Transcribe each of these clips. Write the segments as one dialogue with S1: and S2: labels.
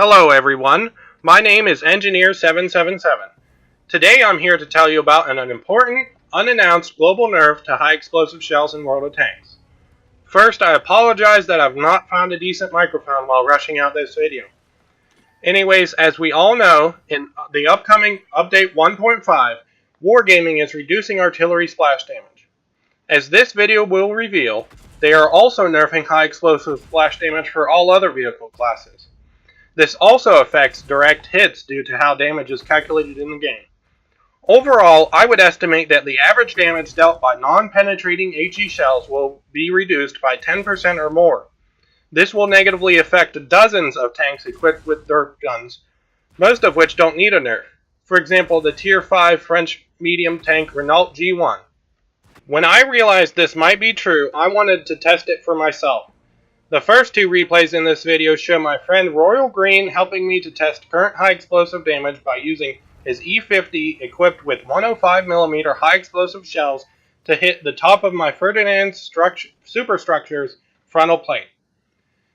S1: Hello everyone, my name is Engineer777. Today I'm here to tell you about an important, unannounced global nerf to high explosive shells in World of Tanks. First, I apologize that I've not found a decent microphone while rushing out this video. Anyways, as we all know, in the upcoming Update 1.5, Wargaming is reducing artillery splash damage. As this video will reveal, they are also nerfing high explosive splash damage for all other vehicle classes. This also affects direct hits due to how damage is calculated in the game. Overall, I would estimate that the average damage dealt by non-penetrating HE shells will be reduced by 10% or more. This will negatively affect dozens of tanks equipped with Derp guns, most of which don't need a nerf. For example, the Tier 5 French medium tank Renault G1. When I realized this might be true, I wanted to test it for myself. The first two replays in this video show my friend RoyalGreen helping me to test current high explosive damage by using his E50 equipped with 105mm high explosive shells to hit the top of my Ferdinand's superstructure's frontal plate.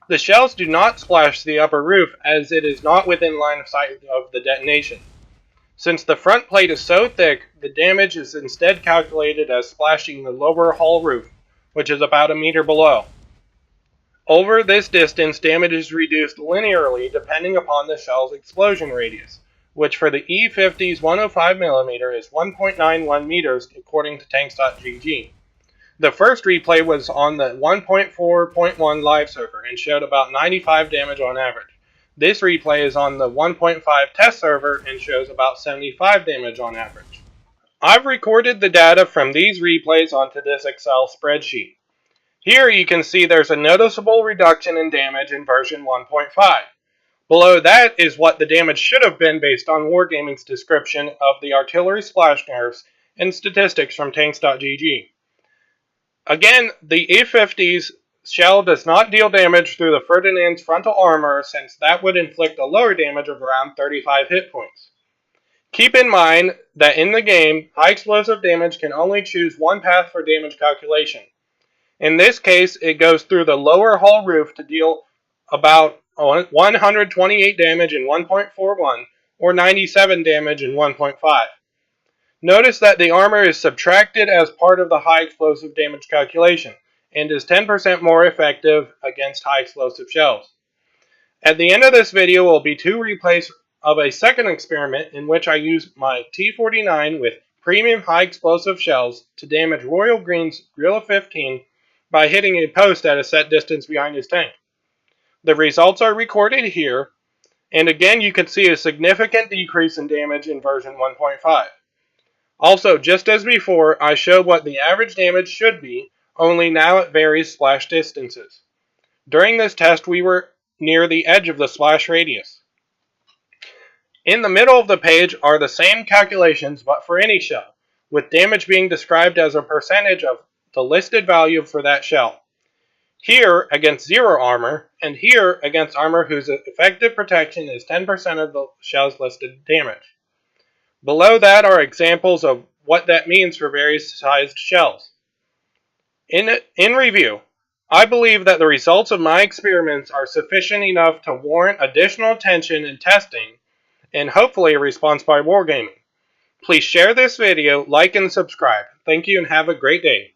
S1: The shells do not splash the upper roof as it is not within line of sight of the detonation. Since the front plate is so thick, the damage is instead calculated as splashing the lower hull roof, which is about a meter below. Over this distance, damage is reduced linearly depending upon the shell's explosion radius, which for the E50's 105mm is 1.91 meters according to tanks.gg. The first replay was on the 1.4.1 live server and showed about 95 damage on average. This replay is on the 1.5 test server and shows about 75 damage on average. I've recorded the data from these replays onto this Excel spreadsheet. Here you can see there's a noticeable reduction in damage in version 1.5. Below that is what the damage should have been based on Wargaming's description of the artillery splash nerfs and statistics from tanks.gg. Again, the E50's shell does not deal damage through the Ferdinand's frontal armor since that would inflict a lower damage of around 35 hit points. Keep in mind that in the game, high explosive damage can only choose one path for damage calculation. In this case, it goes through the lower hull roof to deal about 128 damage in 1.41 or 97 damage in 1.5. Notice that the armor is subtracted as part of the high explosive damage calculation and is 10% more effective against high explosive shells. At the end of this video will be two replays of a second experiment in which I use my T49 with premium high explosive shells to damage RoyalGreen's Gorilla 15 by hitting a post at a set distance behind his tank. The results are recorded here, and again you can see a significant decrease in damage in version 1.5. Also, just as before, I showed what the average damage should be, only now it varies splash distances. During this test we were near the edge of the splash radius. In the middle of the page are the same calculations but for any shell, with damage being described as a percentage of the listed value for that shell. Here against zero armor, and here against armor whose effective protection is 10% of the shell's listed damage. Below that are examples of what that means for various sized shells. In review, I believe that the results of my experiments are sufficient enough to warrant additional attention and testing, and hopefully a response by Wargaming. Please share this video, like and subscribe. Thank you and have a great day.